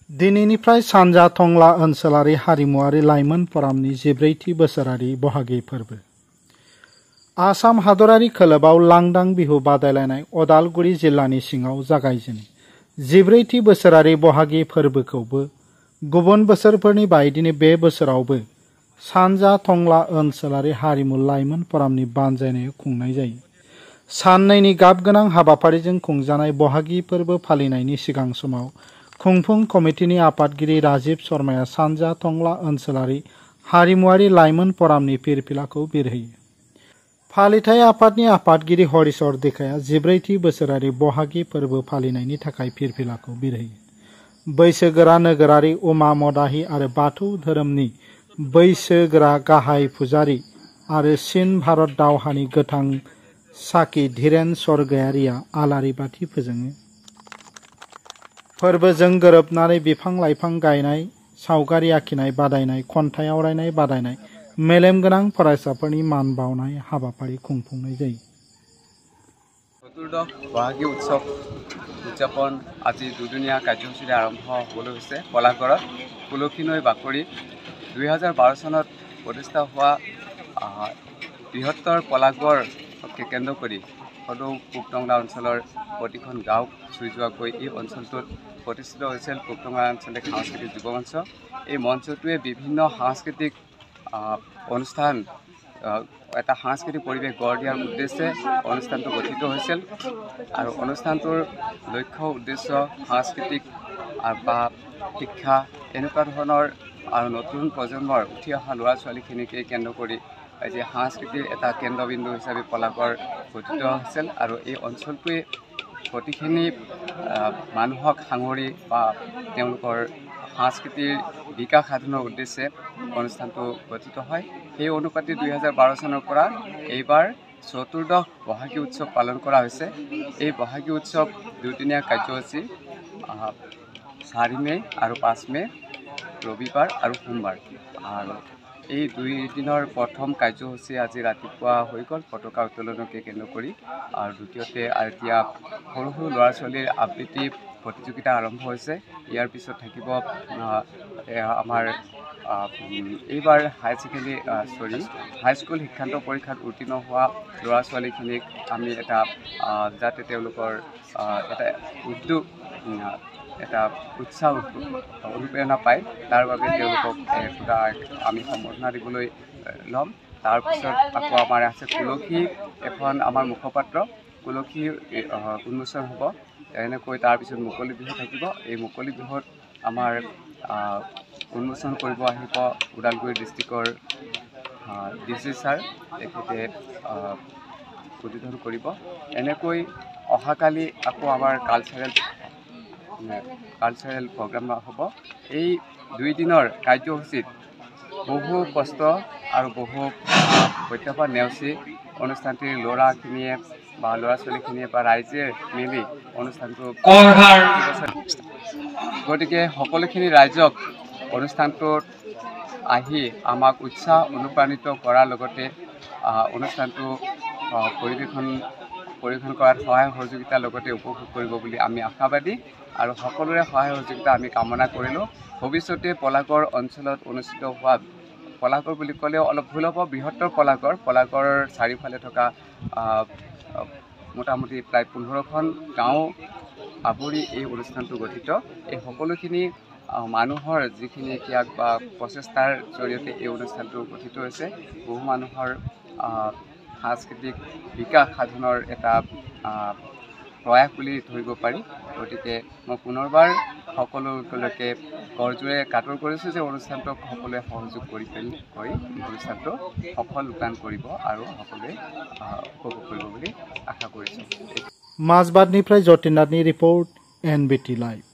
दिनैनिफ्राय सानजा टंला ओनसोलारि हारिमुआरि लाइमोन फरामनि 14थि बोसोरारि बहागि फोरबो। आसाम हादरारि खोलोबाव लांदां बिहु बादायलायनाय अदालगुरि जिल्लानि सिङाव जागायजेनो 14थि बोसोरारि बहागि फोरबोखौबो गुबुन बोसोरफोरनि बायदिनो बे बोसोरावबो सानजा टंला ओनसोलारि हारिमु लाइमोन फरामनि बानजायनायाव खुंनाय जायो। साननैनि गाबगोनां हाबाफारिजों खुंजानाय बहागि फोरबो फालिनायनि सिगां समाव खुंफुं कमिटिनि आफादगिरि राजीव शर्माया सानजा टंला ओनसोलारि हारिमुआरि लाइमोन फरामनि फिरफिलाखौ बिरहोयो। फालिथाय आफादनि आफादगिरि हरिचर देखाया 14थि बोसोरारि बहागि फोरबो फालिनायनि थाखाय फिरफिलाखौ बिरहोयो। बैसोगोरा नोगोरारि उमा मदाहि आरो बाथौ धोरोमनि बैसोगोरा गाहाय फुजारि आरो चीन भारत दावहानि गोथां साखि धीरेन स्वर्गयारिया आलारि बाथि फोजोङो। फोरबोजों गोरोबनानै बिफां लाइफां गायनाय, सावगारि आखिनाय बादायनाय, खन्थाइ आवरायनाय बादायनाय, मेलेमगोनां फरायसाफोरनि मान बावनाय हाबाफारि खुंफुंनाय जायो। চতুর্দশ বহাগী উৎসৱ উদযাপন আজি দুদিনীয়া কাৰ্যসূচীৰে আৰম্ভ হ'বলৈ হৈছে পলাগড়ত তুলসী নৈ বাকৰিত 2012 চনত প্ৰতিষ্ঠা হোৱা বৃহত্তৰ পলাগড়কে কেন্দ্ৰ কৰি সদৌ পূব টংলা অঞ্চলৰ প্ৰতিখন গাঁৱক চুই যোৱাকৈ এই অঞ্চলটোত প্ৰতিষ্ঠিত হৈছিল পূব টংলা আঞ্চলিক সাংস্কৃতিক যুৱ মঞ্চ। এই মঞ্চটোৱে বিভিন্ন সাংস্কৃতিক অনুষ্ঠান এটা সাংস্কৃতিক পৰিৱেশ গঢ় দিয়াৰ উদ্দেশ্যে অনুষ্ঠানটো গঠিত হৈছিল আৰু অনুষ্ঠানটোৰ লক্ষ্য উদ্দেশ্য সাংস্কৃতিক বা শিক্ষা এনেকুৱা ধৰণৰ আৰু নতুন প্ৰজন্মৰ উঠি অহা ল'ৰা ছোৱালীখিনিকে কেন্দ্ৰ কৰি আজি সাংস্কৃতিৰ এটা কেন্দ্ৰবিন্দু হিচাপে পলাগড় গঠিত হৈছিল আৰু এই অঞ্চলটোৱে প্ৰতিখিনি মানুহক সাঙুৰি বা তেওঁলোকৰ সাংস্কৃতিৰ বিকাশ সাধনৰ উদ্দেশ্যে অনুষ্ঠানটো গঠিত হয়। সেই অনুপাতে 2012 চনৰ পৰা এইবাৰ চতুৰ্দশ বহাগী উৎসৱ পালন কৰা হৈছে। এই বহাগী উৎসৱ দুদিনীয়া কাৰ্যসূচী 4 মে আৰু 5 মে ৰবিবাৰ আৰু সোমবাৰ আৰু এই 2 দিনৰ প্ৰথম কাৰ্যসূচী আজি ৰাতিপুৱা হৈ গ'ল পতাকা উত্তোলনকে কেন্দ্ৰ কৰি আৰু দ্বিতীয়তে এতিয়া সৰু সৰু ল'ৰা ছোৱালীৰ আবৃত্তি প্ৰতিযোগিতা আৰম্ভ হৈছে। ইয়াৰ পিছত থাকিব আমাৰ এইবাৰ হাইস্কুল শিক্ষান্ত পৰীক্ষাত উত্তীৰ্ণ হোৱা ল'ৰা ছোৱালীখিনিক আমি এটা যাতে তেওঁলোকৰ এটা উদ্যোগ এটা উৎসাহ অনুপ্ৰেৰণা পায় তাৰ বাবে তেওঁলোকক আমি সম্বৰ্ধনা দিবলৈ ল'ম। তাৰপিছত আকৌ আমাৰ আছে তুলসী এখন আমাৰ মুখপাত্ৰ তুলসী উন্মোচন হ'ব। এনেকৈ তাৰপিছত মুকলি বিহু থাকিব। এই মুকলি বিহুত আমাৰ উন্মোচন কৰিব আহিব ওদালগুৰি ডিষ্ট্ৰিক্টৰ DC ছাৰ, তেখেতে উদ্বোধন কৰিব। এনেকৈ অহাকালি আকৌ আমাৰ কালচাৰেল প্ৰগ্ৰাম হ'ব। এই 2 দিনৰ কাৰ্যসূচীত বহু কষ্ট আৰু বহু প্ৰত্যাহ্বান নেওচি অনুষ্ঠানটিৰ ল'ৰাখিনিয়ে বা ল'ৰা ছোৱালীখিনিয়ে বা ৰাইজে মিলি অনুষ্ঠানটো গতিকে সকলোখিনি ৰাইজক অনুষ্ঠানটোত আহি আমাক উৎসাহ অনুপ্ৰাণিত কৰাৰ লগতে অনুষ্ঠানটো পৰিৱেশন কৰাত সহায় সহযোগিতাৰ লগতে উপভোগ কৰিব বুলি আমি আশাবাদী আৰু সকলোৰে সহায় সহযোগিতা আমি কামনা কৰিলোঁ। ভৱিষ্যতে পলাগড় অঞ্চলত অনুষ্ঠিত হোৱা পলাগড় বুলি ক'লেও অলপ ভুল হ'ব, বৃহত্তৰ পলাগড়ৰ চাৰিওফালে থকা মোটামুটি প্ৰায় 15খন গাঁও আৱৰি এই অনুষ্ঠানটো গঠিত। এই সকলোখিনি মানুহৰ যিখিনি ত্যাগ বা প্ৰচেষ্টাৰ জৰিয়তে এই অনুষ্ঠানটো গঠিত হৈছে। বহু মানুহৰ সাংস্কৃতিক বিকাশ সাধনৰ এটা প্ৰয়াস বুলি ধৰিব পাৰি। গতিকে মই পুনৰবাৰ সকলোলৈকে কৰজোৰে কাটৰ কৰিছোঁ যে অনুষ্ঠানটোক সকলোৱে সহযোগ কৰি অনুষ্ঠানটো সফল ৰূপায়ণ কৰিব আৰু সকলোৱে উপভোগ কৰিব বুলি আশা কৰিছোঁ। মাজবাটনিफ्राय जतिन नाथनि रिपर्ट NBT लाइव।